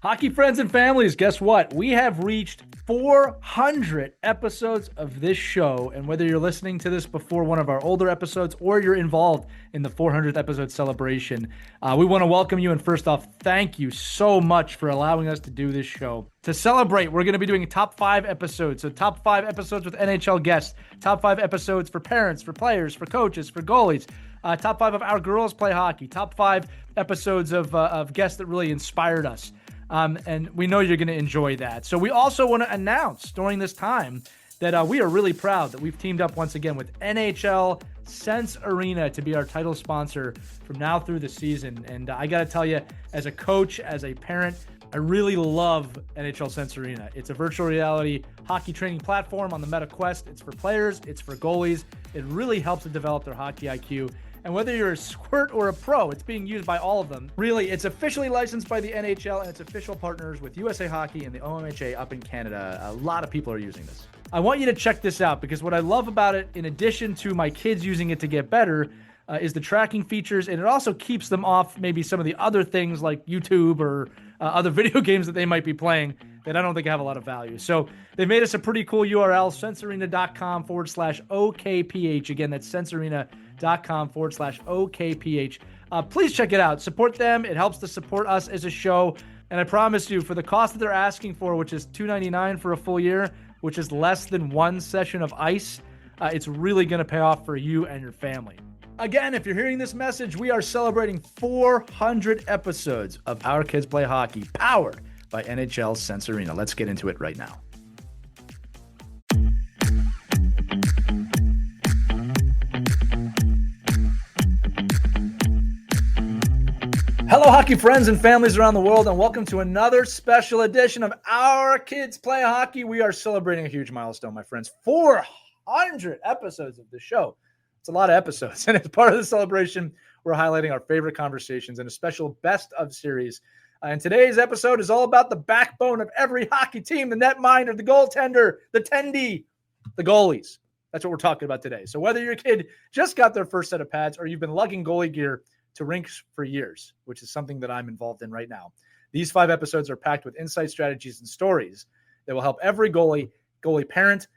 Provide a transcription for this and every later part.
Hockey friends and families, guess what? We have reached 400 episodes of this show. And whether you're listening to this before one of our older episodes or you're involved in the 400th episode celebration, we want to welcome you. And first off, thank you so much for allowing us to do this show. To celebrate, we're going to be doing top 5 episodes. So top 5 episodes with NHL guests, top 5 episodes for parents, for players, for coaches, for goalies, top 5 of our girls play hockey, top 5 episodes of guests that really inspired us. And we know you're going to enjoy that. So we also want to announce during this time that we are really proud that we've teamed up once again with NHL Sense Arena to be our title sponsor from now through the season. And I got to tell you, as a coach, as a parent, I really love NHL Sense Arena. It's a virtual reality hockey training platform on the Meta Quest. It's for players. It's for goalies. It really helps to develop their hockey IQ. And whether you're a squirt or a pro, it's being used by all of them. Really, it's officially licensed by the NHL and it's official partners with USA Hockey and the OMHA up in Canada. A lot of people are using this. I want you to check this out because what I love about it, in addition to my kids using it to get better, is the tracking features. And it also keeps them off maybe some of the other things like YouTube or other video games that they might be playing that I don't think have a lot of value. So they made us a pretty cool URL, sensearena.com/OKPH. Again, that's sensearena.com/OKPH. Please check it out. Support them. It helps to support us as a show. And I promise you, for the cost that they're asking for, which is $299 for a full year, which is less than one session of ice, it's really going to pay off for you and your family. Again, if you're hearing this message, we are celebrating 400 episodes of Our Kids Play Hockey, powered by NHL Sense Arena. Let's get into it right now. Hello, hockey friends and families around the world, and welcome to another special edition of Our Kids Play Hockey. We are celebrating a huge milestone, my friends. 400 episodes of the show. It's a lot of episodes, and as part of the celebration, we're highlighting our favorite conversations in a special best of series. And today's episode is all about the backbone of every hockey team, the netminder, the goaltender, the tendy, the goalies. That's what we're talking about today. So whether your kid just got their first set of pads or you've been lugging goalie gear to rinks for years, which is something that I'm involved in right now, these 5 episodes are packed with insight, strategies, and stories that will help every goalie parent,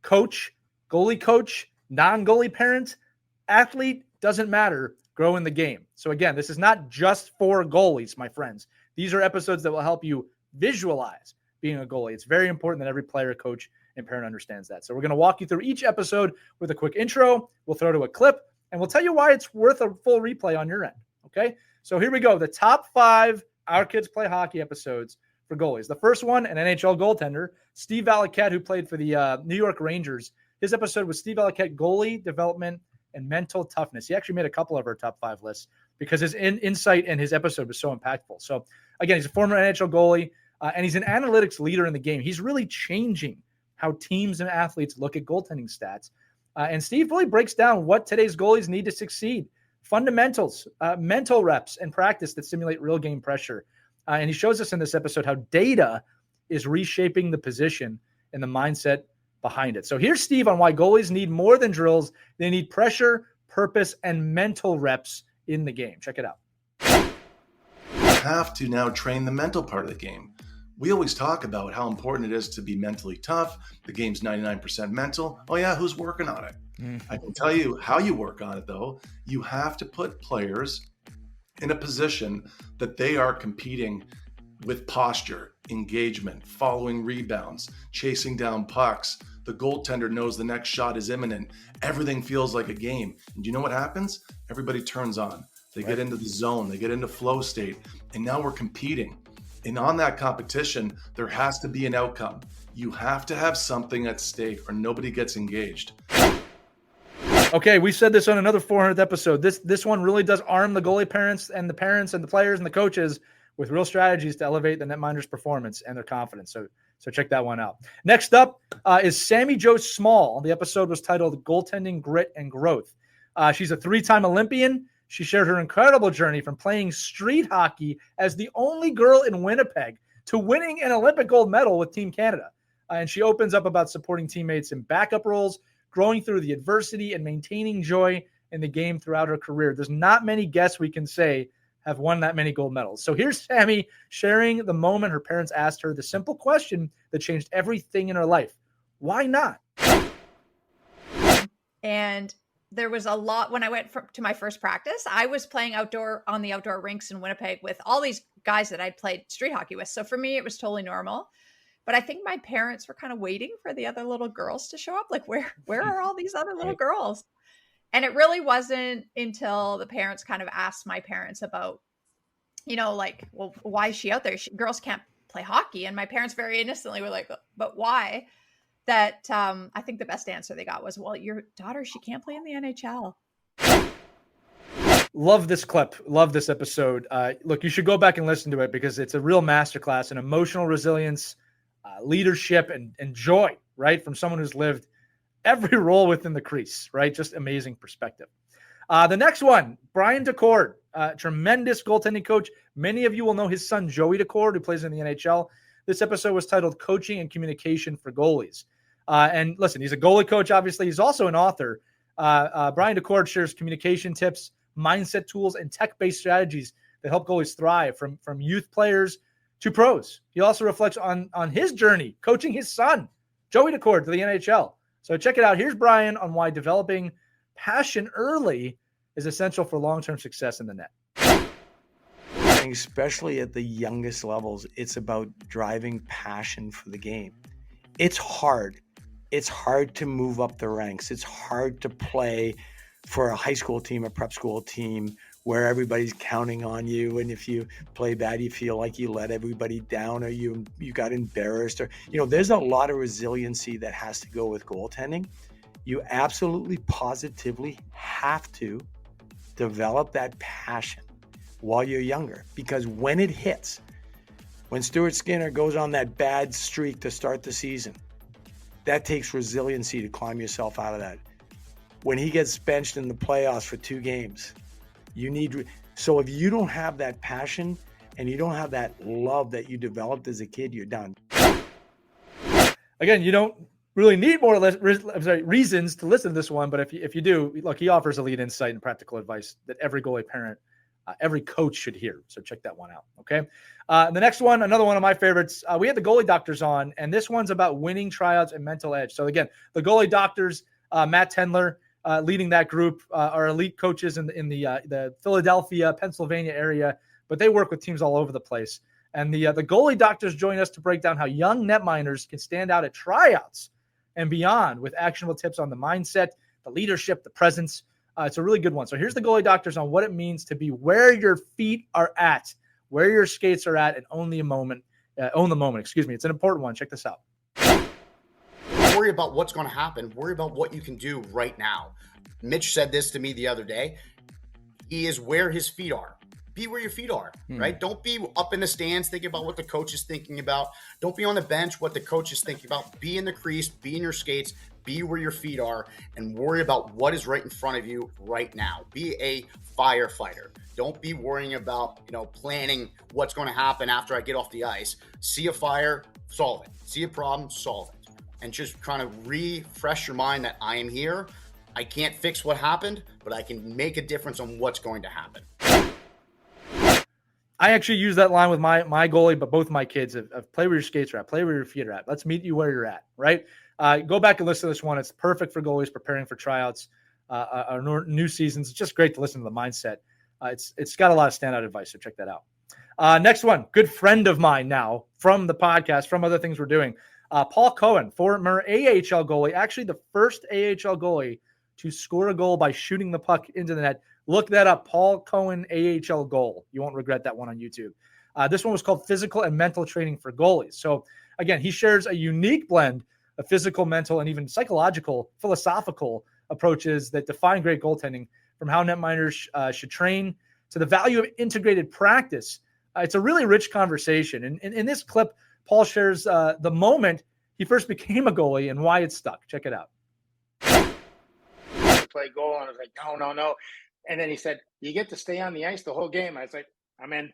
coach, goalie coach, non-goalie parent, athlete, doesn't matter, grow in the game. So again, this is not just for goalies, my friends. These are episodes that will help you visualize being a goalie. It's very important that every player, coach, and parent understands that. So we're going to walk you through each episode with a quick intro. We'll throw to a clip, and we'll tell you why it's worth a full replay on your end. Okay? So here we go. The top 5 Our Kids Play Hockey episodes for goalies. The first one, an NHL goaltender, Steve Valiquette, who played for the New York Rangers. His episode was Steve Valiquette, goalie development and mental toughness. He actually made a couple of our top 5 lists because his insight and his episode was so impactful. So again, he's a former NHL goalie, and he's an analytics leader in the game. He's really changing how teams and athletes look at goaltending stats. And Steve really breaks down what today's goalies need to succeed. Fundamentals, mental reps, and practice that simulate real game pressure. And he shows us in this episode how data is reshaping the position and the mindset behind it. So here's Steve on why goalies need more than drills. They need pressure, purpose, and mental reps in the game. Check it out. You have to now train the mental part of the game. We always talk about how important it is to be mentally tough. The game's 99% mental. Oh yeah, who's working on it? I can tell you how you work on it though. You have to put players in a position that they are competing with posture, engagement, following rebounds, chasing down pucks. The goaltender knows the next shot is imminent. Everything feels like a game. And you know what happens? Everybody turns on. They get into the zone. They get into flow state. And now we're competing. And on that competition, there has to be an outcome. You have to have something at stake or nobody gets engaged. Okay, we said this on another 400th episode. This one really does arm the goalie parents and the players and the coaches with real strategies to elevate the netminder's performance and their confidence. So check that one out. Next up is Sami Jo Small. The episode was titled Goaltending, Grit, and Growth. She's a 3-time Olympian. She shared her incredible journey from playing street hockey as the only girl in Winnipeg to winning an Olympic gold medal with Team Canada. And she opens up about supporting teammates in backup roles, growing through the adversity, and maintaining joy in the game throughout her career. There's not many guests we can say have won that many gold medals. So here's Sami sharing the moment her parents asked her the simple question that changed everything in her life. Why not? And there was a lot when I went to my first practice. I was playing outdoor on the outdoor rinks in Winnipeg with all these guys that I'd played street hockey with. So for me, it was totally normal. But I think my parents were kind of waiting for the other little girls to show up. Like, where are all these other little girls? And it really wasn't until the parents kind of asked my parents about, like, well, why is she out there? Girls can't play hockey. And my parents very innocently were like, but why? That I think the best answer they got was, well, your daughter, she can't play in the NHL. Love this clip. Love this episode. Look, you should go back and listen to it because it's a real masterclass in emotional resilience, leadership, and joy, right? From someone who's lived every role within the crease, right? Just amazing perspective. The next one, Brian Daccord, tremendous goaltending coach. Many of you will know his son, Joey Daccord, who plays in the NHL. This episode was titled Coaching and Communication for Goalies. And listen, he's a goalie coach, obviously. He's also an author. Brian Daccord shares communication tips, mindset tools, and tech-based strategies that help goalies thrive from youth players to pros. He also reflects on his journey coaching his son, Joey Daccord, to the NHL. So check it out. Here's Brian on why developing passion early is essential for long-term success in the net. Especially at the youngest levels, it's about driving passion for the game. It's hard. It's hard to move up the ranks. It's hard to play for a high school team, a prep school team, where everybody's counting on you. And if you play bad, you feel like you let everybody down or you got embarrassed. Or, there's a lot of resiliency that has to go with goaltending. You absolutely positively have to develop that passion while you're younger, because when it hits, when Stuart Skinner goes on that bad streak to start the season, that takes resiliency to climb yourself out of that. When he gets benched in the playoffs for 2 games, so if you don't have that passion and you don't have that love that you developed as a kid, you're done. Again, you don't really need more reasons to listen to this one, but if you do, look, he offers elite insight and practical advice that every goalie parent, every coach should hear. So check that one out. Okay. The next one, another one of my favorites. We had the Goalie Doctors on, and this one's about winning tryouts and mental edge. So again, the Goalie Doctors, Matt Tendler, leading that group, are elite coaches in the Philadelphia, Pennsylvania area, but they work with teams all over the place. And the Goalie Doctors join us to break down how young netminders can stand out at tryouts and beyond with actionable tips on the mindset, the leadership, the presence. It's a really good one. So here's the Goalie Doctors on what it means to be where your feet are at, where your skates are at, and own the moment. It's an important one. Check this out. Worry about what's going to happen. Worry about what you can do right now. Mitch said this to me the other day. He is where his feet are. Be where your feet are, right? Don't be up in the stands thinking about what the coach is thinking about. Don't be on the bench what the coach is thinking about. Be in the crease, be in your skates, be where your feet are, and worry about what is right in front of you right now. Be a firefighter. Don't be worrying about, planning what's going to happen after I get off the ice. See a fire, solve it. See a problem, solve it. And just kind of refresh your mind that I am here. I can't fix what happened, but I can make a difference on what's going to happen. I actually use that line with my goalie, but both my kids of play where your skates are at, play where your feet are at. Let's meet you where you're at, right? Go back and listen to this one. It's perfect for goalies preparing for tryouts, our new seasons. It's just great to listen to the mindset. It's got a lot of standout advice, so check that out. Next one, good friend of mine now from the podcast, from other things we're doing. Paul Cohen, former AHL goalie, actually the first AHL goalie to score a goal by shooting the puck into the net. Look that up, Paul Cohen AHL goal. You won't regret that one on YouTube. This one was called Physical and Mental Training for Goalies. So again, he shares a unique blend of physical, mental, and even psychological, philosophical approaches that define great goaltending, from how netminders should train to the value of integrated practice. It's a really rich conversation. And in this clip, Paul shares the moment he first became a goalie and why it stuck. Check it out. Play goal, and I was like, no. And then he said, you get to stay on the ice the whole game. I was like, I'm in.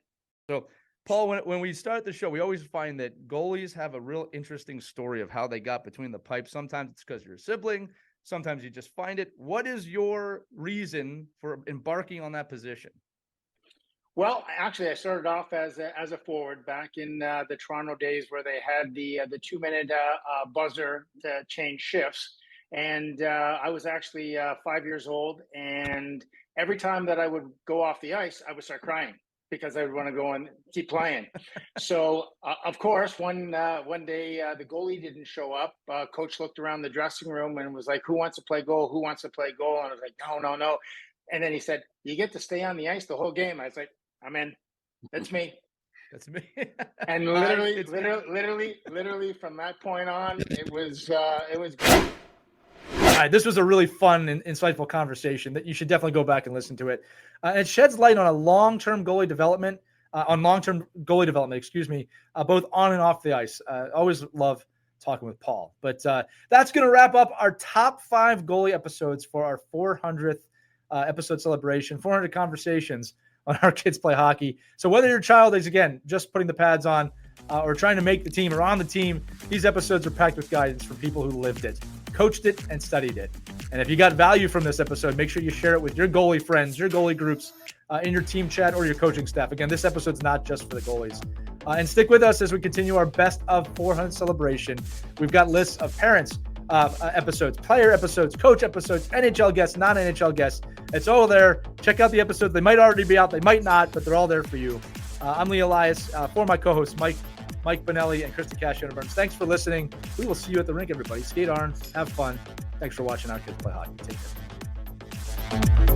So, Paul, when we start the show, we always find that goalies have a real interesting story of how they got between the pipes. Sometimes it's because you're a sibling. Sometimes you just find it. What is your reason for embarking on that position? Well, actually, I started off as a forward back in the Toronto days, where they had the 2-minute buzzer to change shifts, and I was actually 5 years old. And every time that I would go off the ice, I would start crying because I would want to go and keep playing. So, of course, one day the goalie didn't show up. Coach looked around the dressing room and was like, "Who wants to play goal? Who wants to play goal?" And I was like, "No." And then he said, "You get to stay on the ice the whole game." I was like, "I'm in. That's me." That's me. And literally from that point on, it was great. All right, this was a really fun and insightful conversation that you should definitely go back and listen to it. It sheds light on long-term goalie development, both on and off the ice. Always love talking with Paul. But that's going to wrap up our top 5 goalie episodes for our 400th episode celebration, 400 conversations on Our Kids Play Hockey. So whether your child is, again, just putting the pads on or trying to make the team or on the team, these episodes are packed with guidance from people who lived it, coached it, and studied it. And if you got value from this episode, make sure you share it with your goalie friends, your goalie groups, in your team chat or your coaching staff. Again, this episode's not just for the goalies. And stick with us as we continue our best of 400 celebration. We've got lists of parents episodes, player episodes, coach episodes, NHL guests, non-NHL guests. It's all there. Check out the episodes. They might already be out. They might not, but they're all there for you. I'm Lee Elias. For my co-hosts, Mike Benelli and Krista Cash-Burns. Thanks for listening. We will see you at the rink, everybody. Skate on. Have fun. Thanks for watching Our Kids Play Hockey. Take care.